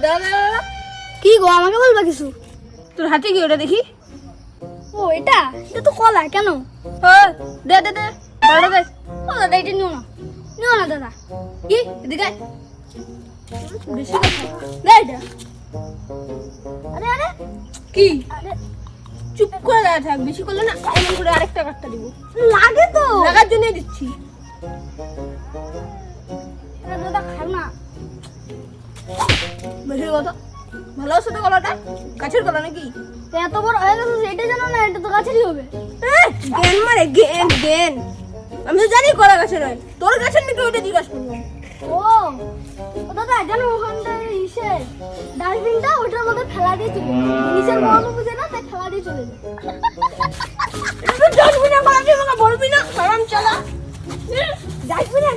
দাদা কি গো আমাকে বলবা কিছু? তোর হাতে কি ওটা দেখি? ও এটা এটা তো কলা কেন? হ্যাঁ দে দে দে বড় দে। ও দাদা এটা নিও না দাদা। কি এদিকে আয়। বেশি কথা দে এটা। আরে আরে কি আরে চুপ করে দাঁড়া থাক, বেশি করলে না এমন করে আরেকটা কাটটা দিব। লাগে তো। লাগার জন্যই দিচ্ছি। আরে দাদা খাও না। বেশি কথা ভালো আছে তো কলাটা? গাছের কলা নাকি? তো এত বড় হয়ে গেছে যে এটা জানো না, এটা তো গাছেরই হবে। জ্ঞান মারে জ্ঞান। আমি তো জানি কলা গাছের হয়, তোর গাছের নাকি ওইটা জিজ্ঞাসা করলাম। ও ও দাদা জানো ওখানটা ইসে ডাস্টবিনটা ওটার মধ্যে ফেলা দিয়ে চলে যায়। নিচের বড় বুঝে না তাই ফেলা দিয়ে চলে যায়। তুই ডাস্টবিনে কলা দিয়ে আমাকে বলবি না, হারাম চালা। ডাস্টবিনে